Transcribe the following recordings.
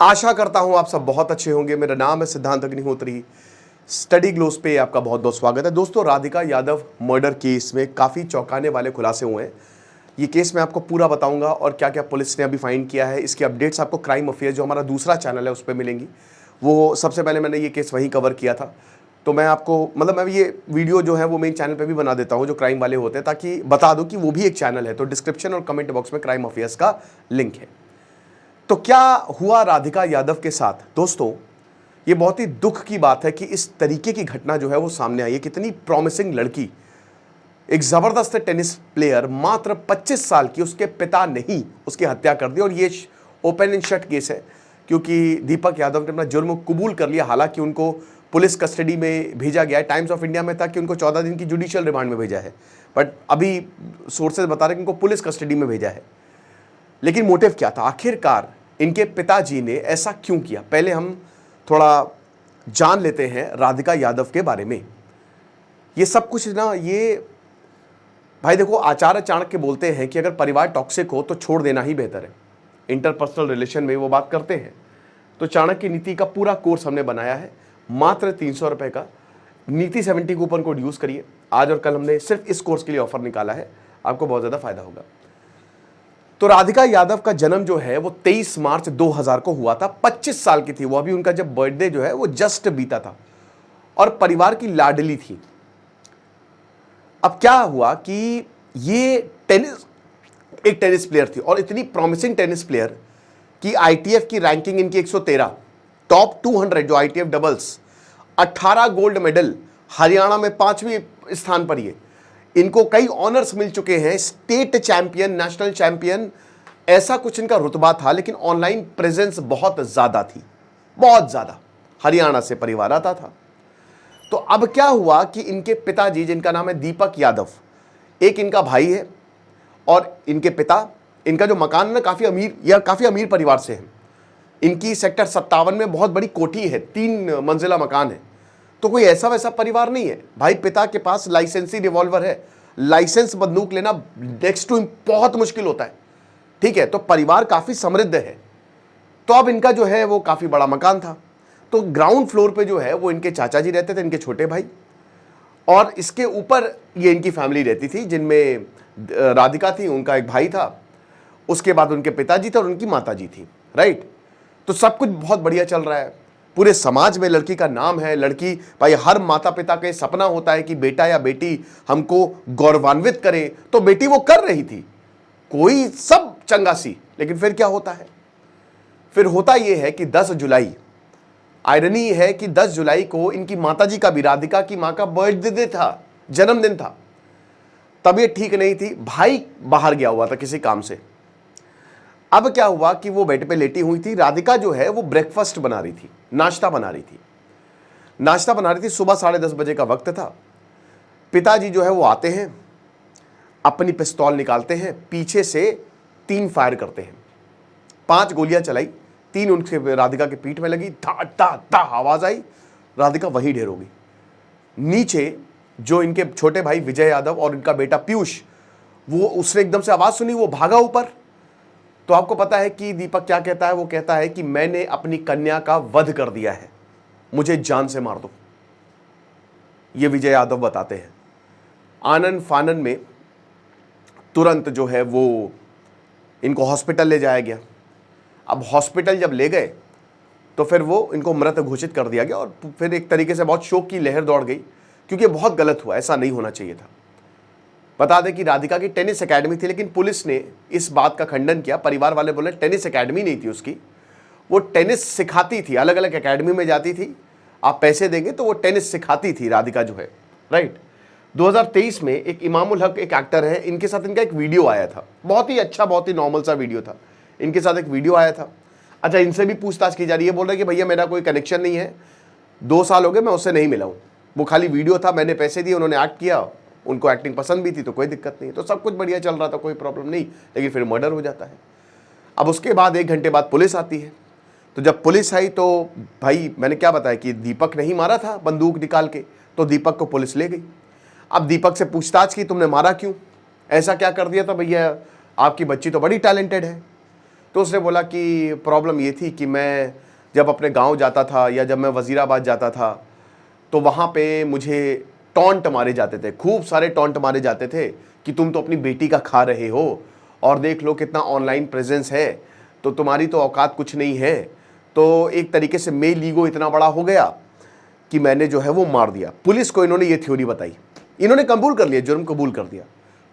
आशा करता हूं आप सब बहुत अच्छे होंगे। मेरा नाम है सिद्धांत अग्निहोत्री। स्टडी ग्लोस पे आपका बहुत बहुत स्वागत है। दोस्तों, राधिका यादव मर्डर केस में काफ़ी चौंकाने वाले खुलासे हुए हैं। ये केस मैं आपको पूरा बताऊंगा और क्या क्या पुलिस ने अभी फाइंड किया है। इसकी अपडेट्स आपको क्राइम अफेयर्स, जो हमारा दूसरा चैनल है, उस पर मिलेंगी। वो सबसे पहले मैंने ये केस वहीं कवर किया था, तो मैं आपको मैं ये वीडियो जो है वो मेन चैनल पे भी बना देता हूँ जो क्राइम वाले होते हैं, ताकि बता दूँ कि वो भी एक चैनल है। तो डिस्क्रिप्शन और कमेंट बॉक्स में क्राइम अफेयर्स का लिंक है। तो क्या हुआ राधिका यादव के साथ? दोस्तों, ये बहुत ही दुख की बात है कि इस तरीके की घटना जो है वो सामने आई है। कितनी प्रॉमिसिंग लड़की, एक जबरदस्त टेनिस प्लेयर, मात्र 25 साल की, उसके पिता ने ही उसकी हत्या कर दी। और ये ओपन एंड शट केस है, क्योंकि दीपक यादव ने अपना जुर्म कबूल कर लिया। हालांकि उनको पुलिस कस्टडी में भेजा गया है। टाइम्स ऑफ इंडिया में था कि उनको 14 दिन की जुडिशियल रिमांड में भेजा है, बट अभी सोर्सेज बता रहे हैं कि उनको पुलिस कस्टडी में भेजा है। लेकिन मोटिव क्या था? आखिरकार इनके पिताजी ने ऐसा क्यों किया? पहले हम थोड़ा जान लेते हैं राधिका यादव के बारे में। ये सब कुछ ना, ये भाई देखो, आचार्य चाणक्य बोलते हैं कि अगर परिवार टॉक्सिक हो तो छोड़ देना ही बेहतर है। इंटरपर्सनल रिलेशन में वो बात करते हैं। तो चाणक्य नीति का पूरा कोर्स हमने बनाया है, मात्र 300 रुपए का। नीति 70 कूपन कोड यूज करिए। आज और कल हमने सिर्फ इस कोर्स के लिए ऑफर निकाला है, आपको बहुत ज्यादा फायदा होगा। तो राधिका यादव का जन्म जो है वो 23 मार्च 2000 को हुआ था। 25 साल की थी वो अभी। उनका जब बर्थडे जो है वो जस्ट बीता था और परिवार की लाडली थी। अब क्या हुआ कि ये एक टेनिस प्लेयर थी, और इतनी प्रॉमिसिंग टेनिस प्लेयर कि आईटीएफ की रैंकिंग इनकी 113, टॉप 200 जो ITF doubles, 18 gold medal, Haryana में 5वीं स्थान पर। ये इनको कई ऑनर्स मिल चुके हैं, स्टेट चैंपियन, नेशनल चैंपियन, ऐसा कुछ इनका रुतबा था। लेकिन ऑनलाइन प्रेजेंस बहुत ज्यादा थी, बहुत ज्यादा। हरियाणा से परिवार आता था। तो अब क्या हुआ कि इनके पिताजी, जिनका नाम है दीपक यादव, एक इनका भाई है और इनके पिता, इनका जो मकान है ना, काफी अमीर या काफी अमीर परिवार से है। इनकी सेक्टर 57 में बहुत बड़ी कोठी है, 3 मंजिला मकान है। तो कोई ऐसा वैसा परिवार नहीं है। भाई, पिता के पास लाइसेंसी रिवॉल्वर है। लाइसेंस बंदूक लेना नेक्स्ट टू बहुत मुश्किल होता है, ठीक है। तो परिवार काफी समृद्ध है। तो अब इनका जो है वो काफी बड़ा मकान था। तो ग्राउंड फ्लोर पे जो है वो इनके चाचा जी रहते थे, इनके छोटे भाई, और इसके ऊपर ये इनकी फैमिली रहती थी, जिनमें राधिका थी, उनका एक भाई था, उसके बाद उनके पिताजी थे और उनकी माताजी थी, राइट। तो सब कुछ बहुत बढ़िया चल रहा है। पूरे समाज में लड़की का नाम है। लड़की, भाई, हर माता पिता का सपना होता है कि बेटा या बेटी हमको गौरवान्वित करे। तो बेटी वो कर रही थी, कोई सब चंगासी। लेकिन फिर क्या होता है? फिर होता यह है कि 10 जुलाई, आयरनी है कि 10 जुलाई को इनकी माताजी का भी, राधिका की मां का बर्थडे था, जन्मदिन था। तबीयत ठीक नहीं थी, भाई बाहर गया हुआ था किसी काम से। अब क्या हुआ कि वो बेड पे लेटी हुई थी। राधिका जो है वो ब्रेकफास्ट बना रही थी, नाश्ता बना रही थी। सुबह 10:30 बजे का वक्त था। पिताजी जो है वो आते हैं, अपनी पिस्तौल निकालते हैं, पीछे से 3 फायर करते हैं। 5 गोलियां चलाई, 3 उनके राधिका के पीठ में लगी, धा धा धा आवाज आई। राधिका वहीं ढेर हो गई। नीचे जो इनके छोटे भाई विजय यादव और इनका बेटा पीयूष, उसने एकदम से आवाज सुनी, वो भागा ऊपर। तो आपको पता है कि दीपक क्या कहता है? वो कहता है कि मैंने अपनी कन्या का वध कर दिया है, मुझे जान से मार दो। ये विजय यादव बताते हैं। आनन फानन में तुरंत जो है वो इनको हॉस्पिटल ले जाया गया। अब हॉस्पिटल जब ले गए तो फिर वो इनको मृत घोषित कर दिया गया, और फिर एक तरीके से बहुत शोक की लहर दौड़ गई, क्योंकि बहुत गलत हुआ, ऐसा नहीं होना चाहिए था। बता दें कि राधिका की टेनिस एकेडमी थी, लेकिन पुलिस ने इस बात का खंडन किया। परिवार वाले बोले टेनिस एकेडमी नहीं थी उसकी, वो टेनिस सिखाती थी, अलग अलग एकेडमी में जाती थी, आप पैसे देंगे तो वो टेनिस सिखाती थी राधिका जो है, राइट। 2023 में एक इमामुल हक, एक एक्टर है, इनके साथ इनका एक वीडियो आया था। बहुत ही अच्छा, बहुत ही नॉर्मल सा वीडियो था। इनके साथ एक वीडियो आया था। अच्छा, इनसे भी पूछताछ की जा रही है। बोल रहे कि भैया मेरा कोई कनेक्शन नहीं है, 2 साल हो गए मैं उससे नहीं मिला हूँ, वो खाली वीडियो था, मैंने पैसे दिए, उन्होंने एक्ट किया, उनको एक्टिंग पसंद भी थी, तो कोई दिक्कत नहीं। तो सब कुछ बढ़िया चल रहा था, कोई प्रॉब्लम नहीं। लेकिन फिर मर्डर हो जाता है। अब उसके बाद 1 घंटे बाद पुलिस आती है। तो जब पुलिस आई तो भाई, मैंने क्या बताया कि दीपक ने ही मारा था बंदूक निकाल के, तो दीपक को पुलिस ले गई। अब दीपक से पूछताछ की, तुमने मारा क्यों, ऐसा क्या कर दिया था? भैया आपकी बच्ची तो बड़ी टैलेंटेड है। तो उसने बोला कि प्रॉब्लम ये थी कि मैं जब अपने गांव जाता था या जब मैं वजीराबाद जाता था तो वहाँ पे मुझे टॉन्ट मारे जाते थे, खूब सारे टॉन्ट मारे जाते थे कि तुम तो अपनी बेटी का खा रहे हो और देख लो कितना ऑनलाइन प्रेजेंस है, तो तुम्हारी तो औकात कुछ नहीं है। तो एक तरीके से मेल ईगो इतना बड़ा हो गया कि मैंने जो है वो मार दिया। पुलिस को इन्होंने ये थ्योरी बताई, इन्होंने कबूल कर लिया, जुर्म कबूल कर दिया,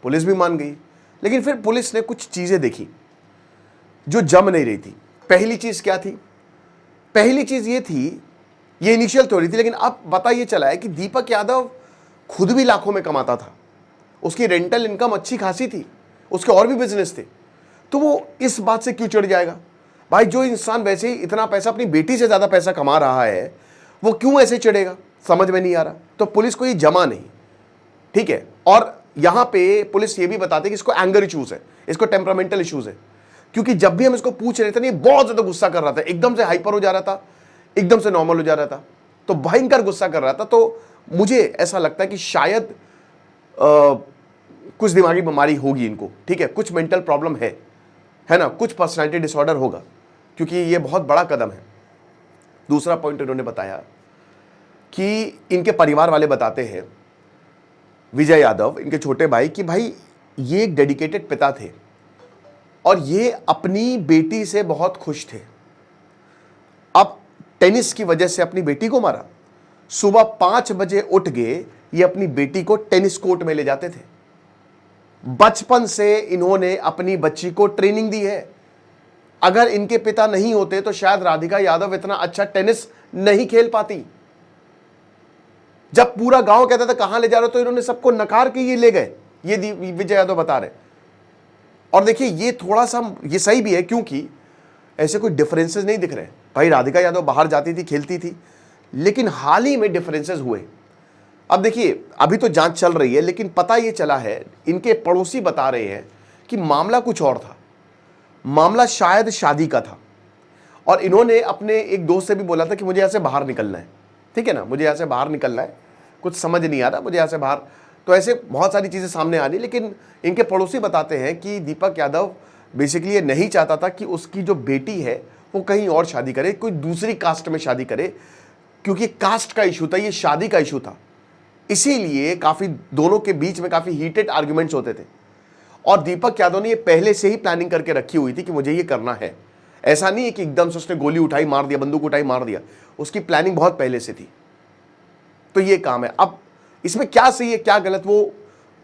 पुलिस भी मान गई। लेकिन फिर पुलिस ने कुछ चीज़ें देखी जो जम नहीं रही थी। पहली चीज़ क्या थी? पहली चीज़ ये थी, ये इनिशियल थ्योरी थी, लेकिन अब पता ये चला है कि दीपक यादव खुद भी लाखों में कमाता था, उसकी रेंटल इनकम अच्छी खासी थी, उसके और भी बिजनेस थे। तो वो इस बात से क्यों चिढ़ जाएगा? भाई जो इंसान वैसे ही इतना पैसा, अपनी बेटी से ज़्यादा पैसा कमा रहा है, वो क्यों ऐसे चिढ़ेगा? समझ में नहीं आ रहा। तो पुलिस को ये जमा नहीं, ठीक है। और यहां पे पुलिस ये भी बताती है कि इसको एंगर इश्यूज है, इसको टेम्परामेंटल इश्यूज है, क्योंकि जब भी हम इसको पूछ रहे थे ना, ये बहुत ज्यादा गुस्सा कर रहा था, एकदम से हाइपर हो जा रहा था, एकदम से नॉर्मल हो जा रहा था, तो भयंकर गुस्सा कर रहा था। तो मुझे ऐसा लगता है कि शायद कुछ दिमागी बीमारी होगी इनको, ठीक है, कुछ मेंटल प्रॉब्लम है ना, कुछ पर्सनैलिटी डिसऑर्डर होगा, क्योंकि ये बहुत बड़ा कदम है। दूसरा पॉइंट इन्होंने बताया कि इनके परिवार वाले बताते हैं, विजय यादव, इनके छोटे भाई, कि भाई ये एक डेडिकेटेड पिता थे और ये अपनी बेटी से बहुत खुश थे। अब टेनिस की वजह से अपनी बेटी को मारा। सुबह 5 बजे उठ गए, ये अपनी बेटी को टेनिस कोर्ट में ले जाते थे। बचपन से इन्होंने अपनी बच्ची को ट्रेनिंग दी है। अगर इनके पिता नहीं होते तो शायद राधिका यादव इतना अच्छा टेनिस नहीं खेल पाती। जब पूरा गांव कहता था कहां ले जा रहे हो, तो इन्होंने सबको नकार के ये ले गए, ये विजय यादव बता रहे। और देखिए ये थोड़ा सा ये सही भी है, क्योंकि ऐसे कोई डिफरेंसेस नहीं दिख रहे। भाई राधिका यादव बाहर जाती थी, खेलती थी, लेकिन हाल ही में डिफरेंसेस हुए। अब देखिए अभी तो जांच चल रही है, लेकिन पता ये चला है, इनके पड़ोसी बता रहे हैं कि मामला कुछ और था, मामला शायद शादी का था। और इन्होंने अपने एक दोस्त से भी बोला था कि मुझे यहाँ से बाहर निकलना है, ठीक है ना, मुझे यहाँ से बाहर निकलना है, कुछ समझ नहीं आ रहा, मुझे यहाँ से बाहर। तो ऐसे बहुत सारी चीज़ें सामने आ रही, लेकिन इनके पड़ोसी बताते हैं कि दीपक यादव बेसिकली ये नहीं चाहता था कि उसकी जो बेटी है वो कहीं और शादी करे, कोई दूसरी कास्ट में शादी करे, क्योंकि कास्ट का इशू था, ये शादी का इशू था। इसीलिए काफ़ी दोनों के बीच में काफ़ी हीटेड आर्ग्यूमेंट्स होते थे। और दीपक यादव ने ये पहले से ही प्लानिंग करके रखी हुई थी कि मुझे ये करना है। ऐसा नहीं है कि एकदम से उसने गोली उठाई मार दिया, बंदूक उठाई मार दिया, उसकी प्लानिंग बहुत पहले से थी। तो ये काम है। अब इसमें क्या सही है क्या गलत वो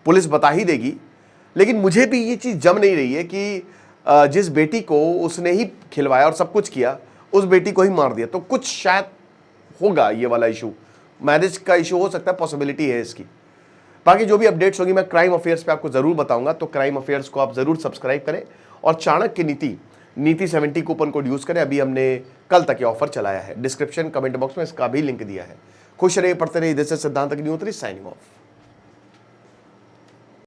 पुलिस बता ही देगी, लेकिन मुझे भी ये चीज़ जम नहीं रही है कि जिस बेटी को उसने ही खिलवाया और सब कुछ किया, उस बेटी को ही मार दिया। तो कुछ शायद होगा ये वाला इशू, मैरिज का इशू हो सकता है, पॉसिबिलिटी है इसकी। बाकी जो भी अपडेट्स होगी मैं क्राइम अफेयर्स पे आपको जरूर बताऊंगा, तो क्राइम अफेयर्स को आप जरूर सब्सक्राइब करें और चाणक्य नीति 70 कूपन कोड यूज करें। अभी हमने कल तक ये ऑफर चलाया है, डिस्क्रिप्शन कमेंट बॉक्स में इसका भी लिंक दिया है। खुश रहिए, पढ़ते रहिए। दिस इज सिद्धांत अग्निहोत्री साइनिंग ऑफ।